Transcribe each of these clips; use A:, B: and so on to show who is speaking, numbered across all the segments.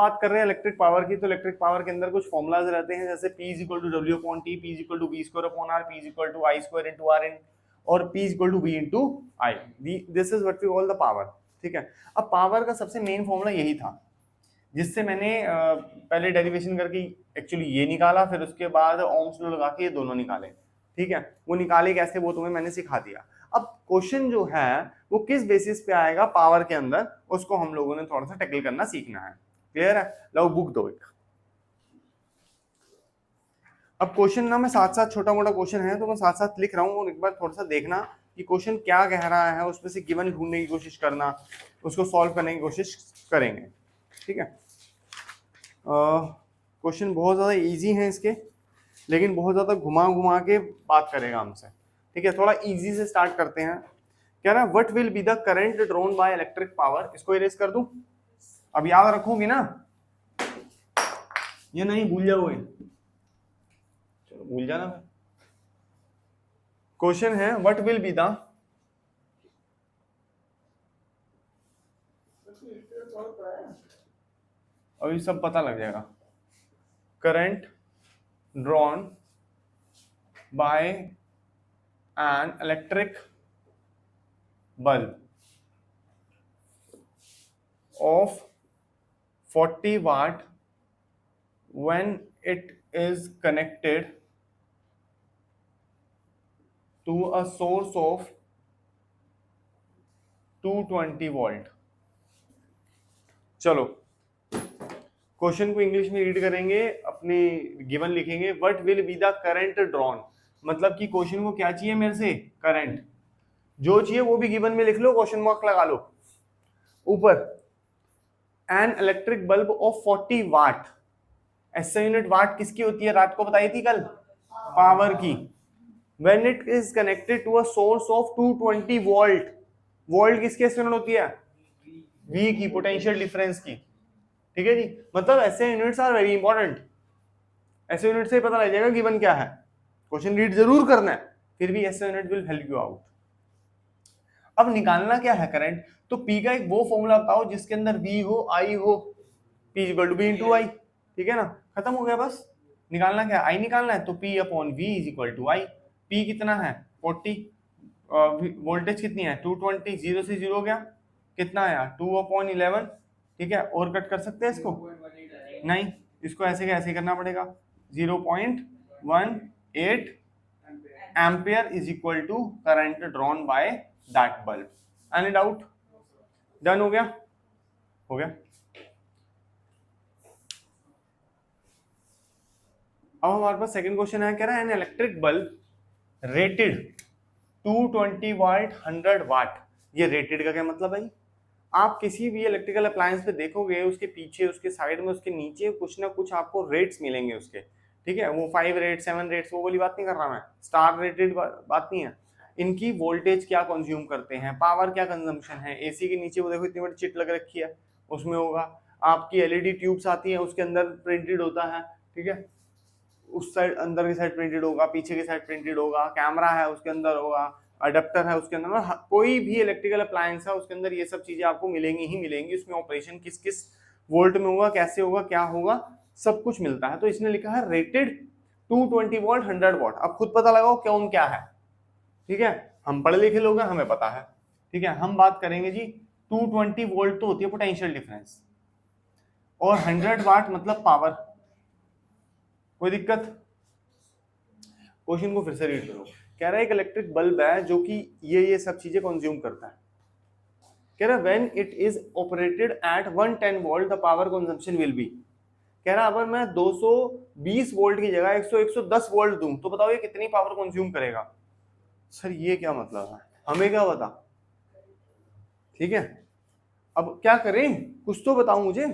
A: बात कर रहे हैं इलेक्ट्रिक पावर की, तो इलेक्ट्रिक पावर के अंदर कुछ फॉर्मुलाज रहते हैं, जैसे P is equal to W upon T, P is equal to V square upon R, P is equal to I square into R in, और P is equal to V into I. This is what we call the power. ठीक है, अब power का सबसे main formula यही था, जिससे मैंने पहले डेरिवेशन करके एक्चुअली ये निकाला, फिर उसके बाद ओम्स लॉ लगा के ये दोनों निकाले। ठीक है, वो निकाले कैसे वो तुम्हें मैंने सिखा दिया। अब क्वेश्चन जो है वो किस बेसिस पे आएगा पावर के अंदर, उसको हम लोगों ने थोड़ा सा टैकल करना सीखना है। क्लियर है? लो बुक दो एक। अब क्वेश्चन ना मैं साथ साथ, छोटा मोटा क्वेश्चन है तो मैं साथ साथ लिख रहा हूँ, और एक बार थोड़ा सा देखना कि क्वेश्चन क्या कह रहा है, उसमें से गिवन ढूंढने की कोशिश करना, उसको सॉल्व करने की कोशिश करेंगे। ठीक है, क्वेश्चन बहुत ज्यादा इजी है इसके, लेकिन बहुत ज्यादा घुमा घुमा के बात करेगा हमसे। ठीक है, थोड़ा इजी से स्टार्ट करते हैं। क्या ना, what will be the current drawn by electric power. इसको इरेज कर दूं? अब याद रखोगी ना, ये नहीं भूल जाओगे, चलो भूल जाना। क्वेश्चन है व्हाट विल बी द, अभी सब पता लग जाएगा, current drawn bye N electric bulb of 40 watt when it is connected to a source of 220 volt। चलो क्वेश्चन को इंग्लिश में रीड करेंगे, अपनी गिवन लिखेंगे, what will be the current drawn, मतलब कि क्वेश्चन को क्या चाहिए मेरे से, करंट। जो चाहिए वो भी गिवन में लिख लो, क्वेश्चन मार्क लगा लो ऊपर। एन इलेक्ट्रिक बल्ब ऑफ 40 वाट, ऐसा यूनिट वाट किसकी होती है, रात को बताई थी कल, पावर की। When it is connected to a source of 220 volt, volt किसकी यूनिट होती है, V की, पोटेंशियल डिफरेंस की। ठीक है जी, मतलब ऐसे यूनिट्स आर वेरी इंपॉर्टेंट, ऐसे यूनिट से पता लग जाएगा गिवन क्या है। क्वेश्चन रीड जरूर करना है, फिर भी ऐसे unit will help you out. अब निकालना क्या है करंट, तो P का एक वो फॉर्मूला बताओ जिसके अंदर V हो, I हो, P equal to V into I. ठीक है ना, खत्म हो गया बस। निकालना क्या है, I निकालना है, तो P upon V is equal to I. P कितना है 40, वोल्टेज कितनी है 220, 0 से 0 गया, कितना आया 2 अपॉन 11। ठीक है, और कट कर सकते हैं इसको, नहीं, इसको ऐसे कैसे करना पड़ेगा, 0.18 ampere is equal to current drawn by that bulb. Any doubt? Done हो गया? हो गया। अब हमारे पास सेकंड क्वेश्चन है, कह रहा है एन इलेक्ट्रिक बल्ब रेटेड 220 वाट 100 वाट। ये रेटेड का क्या मतलब है? आप किसी भी इलेक्ट्रिकल अप्लायंस पे देखोगे, उसके पीछे, उसके साइड में, उसके नीचे कुछ ना कुछ आपको रेट्स मिलेंगे उसके। ठीक है, वो 5 रेट 7 रेट्स वो वाली बात नहीं कर रहा मैं, स्टार रेटेड बात नहीं है। इनकी वोल्टेज क्या कंज्यूम करते हैं, पावर क्या कंजम्पशन है। एसी के नीचे वो देखो इतनी बड़ी चिट लग रखी है, उसमें होगा। आपकी एलईडी ट्यूब्स आती हैं, उसके अंदर प्रिंटेड होता है। ठीक है, उस साइड अंदर की साइड प्रिंटेड होगा, पीछे की साइड प्रिंटेड होगा, कैमरा है उसके अंदर होगा, अडेप्टर है उसके अंदर, कोई भी इलेक्ट्रिकल अप्लायंस है उसके अंदर ये सब चीजें आपको मिलेंगी ही मिलेंगी। उसमें ऑपरेशन किस किस वोल्ट में होगा, कैसे होगा, क्या होगा, सब कुछ मिलता है। तो इसने लिखा है रेटेड 220 वोल्ट 100 वॉट। अब खुद पता लगाओ कौन क्या है। ठीक है, हम पढ़े लिखे लोग हैं, हमें पता है। ठीक है, हम बात करेंगे जी 220 वोल्ट तो होती है पोटेंशियल डिफरेंस, और 100 वाट मतलब पावर। कोई दिक्कत? क्वेश्चन को फिर से रीड करो। कह रहा है एक इलेक्ट्रिक बल्ब है जो कि ये सब चीजें कंज्यूम करता है। कह रहा है when it is operated at 110 volt the power consumption will be. कह रहा है अगर मैं 220 वोल्ट की जगह 110 वोल्ट दूं तो बताओ ये कितनी पावर कंज्यूम करेगा। सर ये क्या मतलब है, हमें क्या पता। ठीक है, अब क्या करें, कुछ तो बताओ मुझे।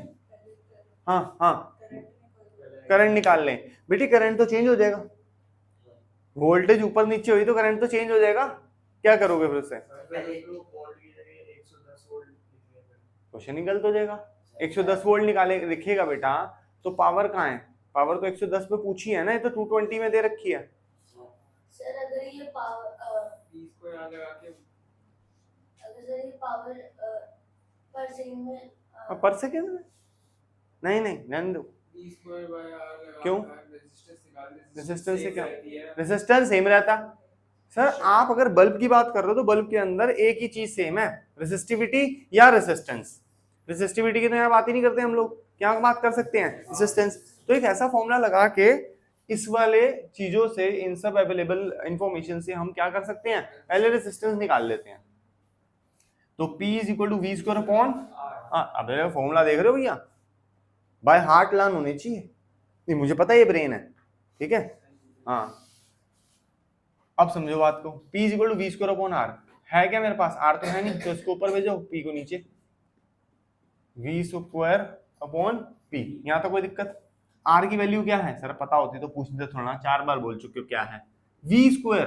A: हाँ हाँ, करंट निकाल लें। बेटी करंट तो चेंज हो जाएगा, वोल्टेज ऊपर नीचे हुई तो करंट तो चेंज हो जाएगा। क्या करोगे फिर उससे, क्वेश्चन ही गलत हो जाएगा। 110 वोल्ट निकाले लिखेगा बेटा, तो पावर कहाँ है, पावर तो 110 पे पूछी है ना, ये तो 220 में दे रखी है।
B: सर अगर ये पावर इसको यहां लगा के, अगर सर ये पावर पर सेकंड में
A: पर सेकंड में नहीं नहीं रहने दो, क्यों? रेजिस्टेंस से क्या, रेजिस्टेंस सेम रहता। सर आप अगर बल्ब की बात कर रहे हो तो बल्ब के अंदर एक ही चीज सेम है, रेसिस्टिविटी या रेजिस्टेंस। रेसिस्टिविटी की तो यहाँ बात ही नहीं करते हम लोग, क्या बात कर सकते हैं, रेजिस्टेंस। तो एक ऐसा फॉर्मूला लगा के इस वाले चीजों से, इन सब अवेलेबल इंफॉर्मेशन से हम क्या कर सकते हैं, पहले रेजिस्टेंस निकाल लेते हैं। तो P is equal to V square upon, अब फॉर्मूला देख रहे हो भैया, बाय हार्ट लर्न होने चाहिए, नहीं मुझे पता है ये ब्रेन है, ठीक है। हाँ अब समझो बात को, P is equal to V square upon R, है क्या मेरे पास, आर तो है नहीं, तो इसको ऊपर भेजो, P को नीचे, वी स्क्वायर अपॉन P, यहाँ तक कोई दिक्कत। आर की वैल्यू क्या है सर, पता होती तो पूछते थोड़ा, 4 बार बोल चुके हो क्या है, वी स्क्वायर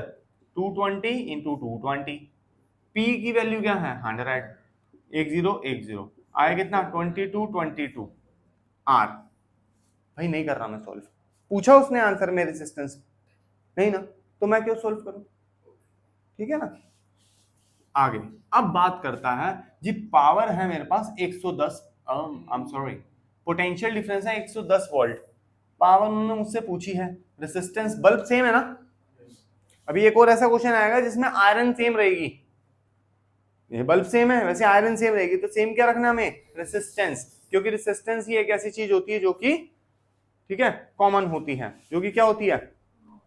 A: 220 इंटू 220, P की वैल्यू क्या है 100, 1010 आया कितना 22 आर। भाई नहीं कर रहा मैं सॉल्व, पूछा उसने आंसर में रेजिस्टेंस नहीं ना, तो मैं क्यों सॉल्व करूं, ठीक है ना। आगे अब बात करता है जी, पावर है मेरे पास 110, I am sorry, potential difference है 110 वोल्ट, पावर उन्होंने मुझसे पूछी है, रेजिस्टेंस बल्ब सेम है ना। अभी एक और ऐसा क्वेश्चन आएगा जिसमें आयरन सेम रहेगी, ये बल्ब सेम है वैसे आयरन सेम रहेगी, तो सेम क्या रखना हमें, रेजिस्टेंस, क्योंकि रेजिस्टेंस ही एक ऐसी चीज होती है जो कि, ठीक है, कॉमन होती है, जो कि क्या होती है,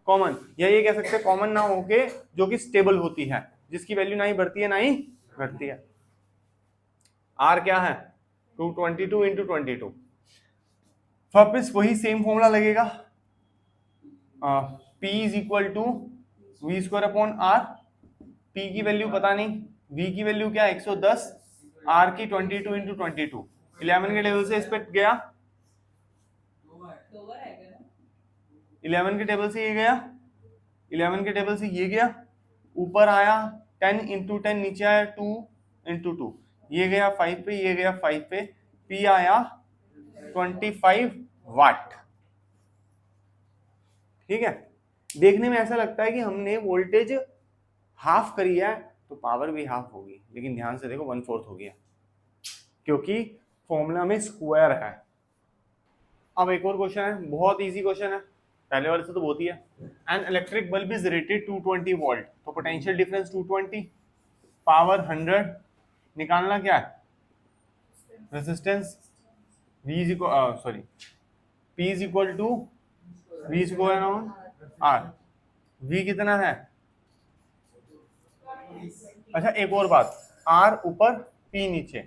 A: कॉमन, या ये कह सकते हैं कॉमन ना होके जो कि स्टेबल होती है, जिसकी वैल्यू ना ही बढ़ती है ना ही घटती है। आर क्या है 222 इंटू 22, वापिस वही सेम फॉर्मूला लगेगा, P is equal to V square upon R, P की वैल्यू पता नहीं, V की वैल्यू क्या 110, R की 22 इंटू 22, 11 के टेबल से इस पे गया, 11 के टेबल से ये गया, 11 के टेबल से ये गया, ऊपर आया 10 इंटू 10, नीचे आया 2 इंटू 2, ये गया 5 पे, ये गया 5 पे, P आया 25 वाट, ठीक है। देखने में ऐसा लगता है कि हमने वोल्टेज हाफ करी है तो पावर भी हाफ होगी, लेकिन ध्यान से देखो 1/4 हो गया, क्योंकि फॉर्मूला में स्क्वायर है। अब एक और क्वेश्चन है, बहुत इजी क्वेश्चन है, पहले वाले से तो बहुत ही है। An electric bulb is rated 220 volt, तो पोटेंशियल डिफरेंस 220, पावर 100, निकालना क्या है, resistance V is equal, sorry, P is equal to V square on R, V कितना है, अच्छा एक और बात, R ऊपर P नीचे,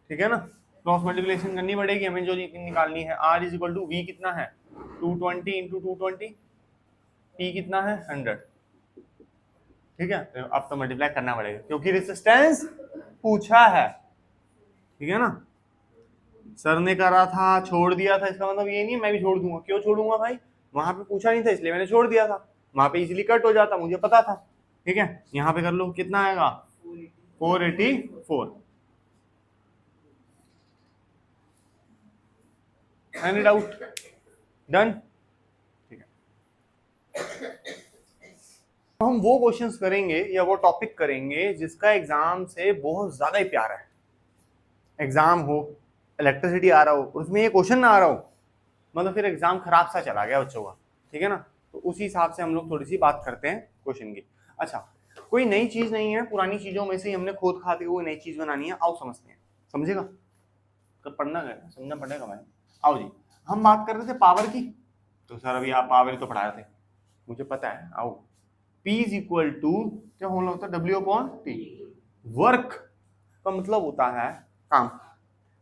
A: ठीक है ना, क्रॉस मल्टीप्लिकेशन करनी पड़ेगी हमें, जो निकालनी है। R is equal to V कितना है 220 इंटू 220, P कितना है 100, ठीक है। तो अब तो मल्टीप्लाई करना पड़ेगा क्योंकि रेजिस्टेंस पूछा है, ठीक है ना। सर ने करा था छोड़ दिया था, इसका मतलब ये नहीं मैं भी छोड़ दूंगा, क्यों छोड़ूंगा भाई, वहां पे पूछा नहीं था इसलिए मैंने छोड़ दिया था, वहां पे इजीली कट हो जाता, मुझे पता था, ठीक है। यहाँ पे कर लो, कितना आएगा 484, एनी डाउट, डन, ठीक है। हम वो क्वेश्चंस करेंगे या वो टॉपिक करेंगे जिसका एग्जाम से बहुत ज्यादा ही प्यार है, एग्जाम हो, इलेक्ट्रिसिटी आ रहा हो, उसमें ये क्वेश्चन ना आ रहा हो, मतलब फिर एग्जाम खराब सा चला गया बच्चों का, ठीक है ना। तो उसी हिसाब से हम लोग थोड़ी सी बात करते हैं क्वेश्चन की। अच्छा, कोई नई चीज नहीं है, पुरानी चीजों में से ही हमने खोद खाते हुए नई चीज बनानी है, आओ समझते हैं, समझेगा, कब पढ़ना है, समझना पड़ेगा भाई। आओ जी, हम बात कर रहे थे पावर की, तो सर अभी आप पावर तो पढ़ा रहे थे, मुझे पता है। आओ, P इज इक्वल टू क्या होना होता है, W अपॉन T, वर्क का मतलब होता है काम,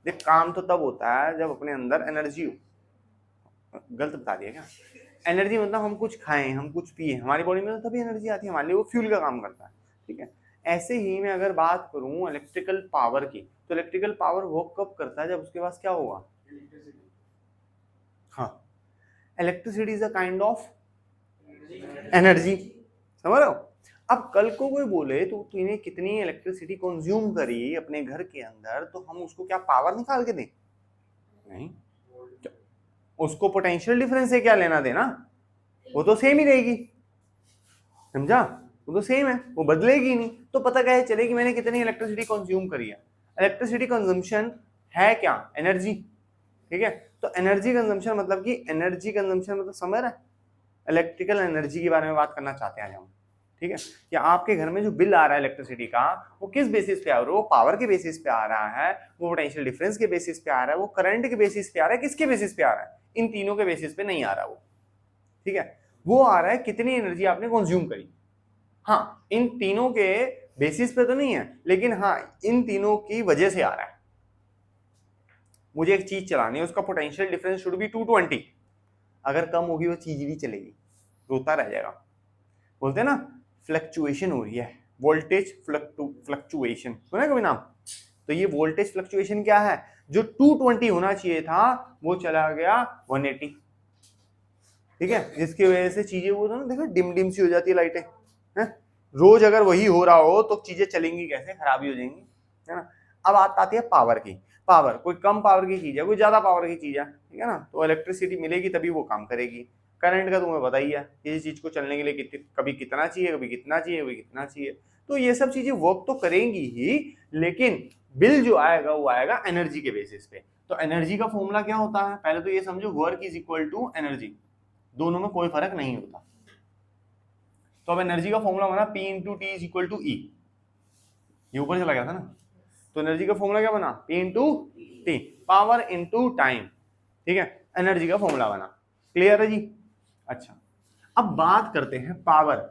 A: देख काम तो तब होता है जब अपने अंदर एनर्जी हो, गलत बता दिया क्या, एनर्जी मतलब हम कुछ खाएं, हम कुछ पिए, हमारी बॉडी में तो तभी एनर्जी आती है, हमारे लिए वो फ्यूल का काम करता है, ठीक है। ऐसे ही मैं अगर बात करूं इलेक्ट्रिकल पावर की, तो इलेक्ट्रिकल पावर वर्क कब करता है, जब उसके पास क्या होगा, हाँ, electricity is a kind of energy, समझ रहे हो। अब कल को कोई बोले तो तूने कितनी इलेक्ट्रिसिटी कंज्यूम करी अपने घर के अंदर, तो हम उसको क्या पावर निकाल के दें, नहीं, उसको पोटेंशियल डिफरेंस से क्या लेना देना, वो तो सेम ही रहेगी, समझा, वो तो सेम है, वो बदलेगी नहीं, तो पता क्या है चलेगी मैंने कितनी इलेक्ट्रिसिटी कंज्यूम करी है। इलेक्ट्रिसिटी कंजम्पशन है क्या, एनर्जी, ठीक है। तो एनर्जी कंजम्पशन मतलब कि एनर्जी कंजम्पशन मतलब समझ रहा है, इलेक्ट्रिकल एनर्जी के बारे में बात करना चाहते हैं आज हम, ठीक है। कि आपके घर में जो बिल आ रहा है इलेक्ट्रिसिटी का, वो किस बेसिस पे आ रहा है, वो पावर के बेसिस पे आ रहा है, वो पोटेंशियल डिफरेंस के बेसिस पे आ रहा है, वो करंट के बेसिस पे आ रहा है, किसके बेसिस पे आ रहा है, इन तीनों के बेसिस पे नहीं आ रहा वो, ठीक है। वो आ रहा है कितनी एनर्जी आपने कंज्यूम करी। हाँ, इन तीनों के बेसिस पे तो नहीं है, लेकिन हाँ इन तीनों की वजह से आ रहा है। मुझे एक चीज चलानी है, उसका पोटेंशियल डिफरेंस शुड बी 220, अगर कम होगी वो चीज भी चलेगी, रोता रह जाएगा। बोलते हैं ना फ्लक्चुएशन हो रही है, वोल्टेज फ्लक्चुएशन, सुना है कभी नाम? तो ये वोल्टेज फ्लक्चुएशन क्या है, जो 220 होना चाहिए था वो चला गया 180, ठीक है। जिसकी वजह से चीजें वो ना देखो डिम डिम सी हो जाती है लाइटें, हैं। रोज अगर वही हो रहा हो तो चीजें चलेंगी कैसे, खराबी हो जाएंगी, है ना। अब आती है पावर की। पावर कोई कम पावर की चीज है, कोई ज्यादा पावर की चीज है, ठीक है ना। तो इलेक्ट्रिसिटी मिलेगी तभी वो काम करेगी। करंट का तुम्हें पता ही है, किसी चीज को चलने के लिए कभी कितना चाहिए, कभी कितना चाहिए, कभी कितना चाहिए। तो ये सब चीजें वर्क तो करेंगी ही, लेकिन बिल जो आएगा वो आएगा एनर्जी के बेसिस पे। तो एनर्जी का फॉर्मूला क्या होता है, पहले तो ये समझो, work is equal to energy, दोनों में कोई फर्क नहीं होता। तो अब एनर्जी का फॉर्मूला बना P into T is equal to E, ये ऊपर चला गया था ना। तो एनर्जी का फॉर्मूला क्या बना, P into T, power into time, ठीक है। एनर्जी का फॉर्मूला बना, क्लियर है जी। अच्छा, अब बात करते हैं पावर।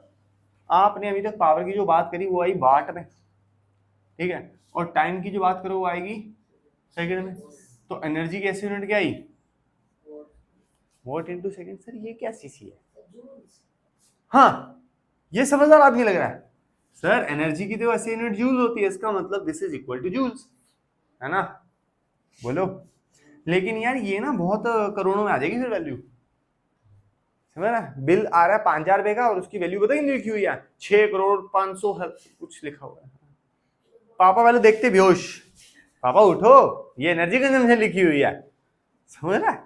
A: आपने अभी तक पावर की जो बात करी वो आई वाट में, ठीक है, और टाइम की जो बात करो वो आएगी सेकंड में। तो एनर्जी की ऐसी यूनिट क्या आई, वॉट इंटू सेकंड। सर ये क्या सीसी है, हाँ ये समझदार आदमी लग रहा है। सर एनर्जी की तो ऐसे यूनिट जूल होती है, इसका मतलब this is equal to joules, है ना, बोलो। लेकिन यार ये ना बहुत करोड़ों में आ जाएगी फिर वैल्यू, समझ रहा है। बिल आ रहा है 5,000 रुपए का और उसकी वैल्यू पता नहीं लिखी हुई है 6 करोड़ 500 कुछ लिखा हुआ है। पापा पहले देखते बेहोश, पापा उठो, ये एनर्जी कंजम्पशन लिखी हुई है, समझ रहा है।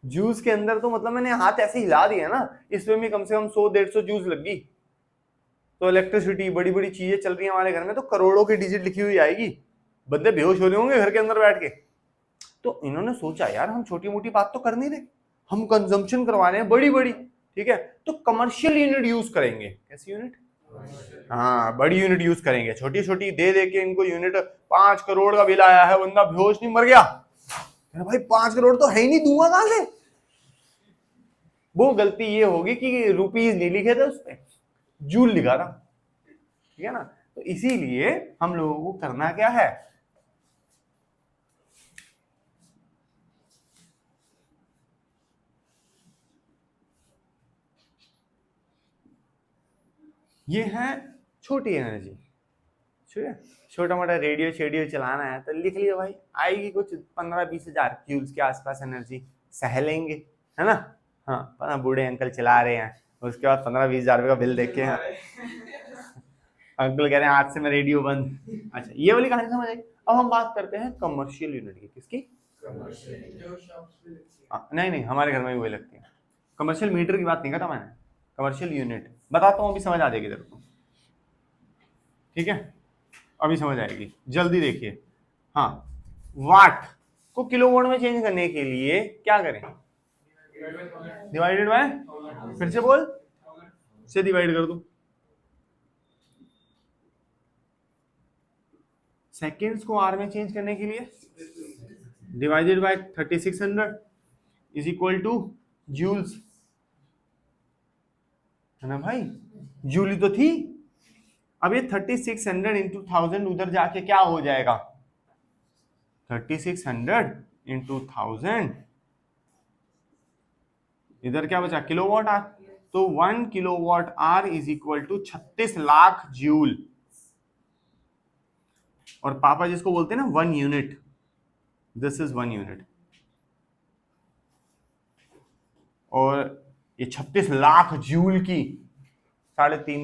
A: जूस के अंदर तो मतलब मैंने हाथ ऐसे हिला दिया ना, इसमें भी कम से कम 100-150 जूस लग गई। तो इलेक्ट्रिसिटी, बड़ी बड़ी चीजें चल रही हैं हमारे घर में, तो करोड़ों की डिजिट लिखी हुई आएगी, बंदे बेहोश हो रहे होंगे घर के अंदर बैठ के। तो इन्होंने सोचा यार हम छोटी मोटी बात तो कर नहीं रहे, हम कंजम्पशन करवा रहे हैं बड़ी बड़ी, ठीक है। तो कमर्शियल यूनिट यूज करेंगे। कैसी यूनिट, हाँ बड़ी यूनिट यूज करेंगे, छोटी छोटी दे दे के इनको यूनिट। 5 करोड़ का बिल आया है, बंदा बेहोश नहीं मर गया, अरे भाई 5 करोड़ तो है ही नहीं, दूंगा कहां से। वो गलती ये होगी कि रुपीज नहीं लिखे थे उस पर, जूल लिखा था, ठीक है ना। तो इसीलिए हम लोगों को करना क्या है, ये है छोटी एनर्जी, ठीक है। छोटा मोटा रेडियो शेडियो चलाना है तो लिख लिया भाई, आएगी कुछ 15-20 हजार जूल्स के आसपास एनर्जी, सह लेंगे, है ना। हाँ पता बूढ़े अंकल चला रहे हैं, उसके बाद 15-20 हजार रुपये का बिल देख के अंकल कह रहे हैं आज से मैं रेडियो बंद। अच्छा ये वाली कहानी समझ आई। अब हम बात करते हैं कमर्शियल यूनिट की, किसकी, नहीं नहीं हमारे घर में भी वही लगती है। कमर्शियल मीटर की बात नहीं करता मैंने, कमर्शियल यूनिट बताता हूँ, अभी समझ आ जाएगी तेरे को, ठीक है। अभी समझ आएगी, जल्दी देखिए। हाँ, वाट को किलोवाट में चेंज करने के लिए क्या करें, डिवाइडेड बाय, फिर से बोल, से डिवाइड कर दो। सेकेंड्स को आर में चेंज करने के लिए divided by 3600 is equal to joules, है ना भाई, जूल तो थी। अब ये 3600 इंटू 1000 उधर जाके क्या हो जाएगा, 3600 इंटू 1000, इधर क्या बचा, किलोवाट आर। तो 1 kilowatt hour is equal to 36 lakh joule. और पापा जिसको बोलते हैं ना 1 यूनिट, दिस इज 1 यूनिट। और ये 36 लाख जूल की 3.5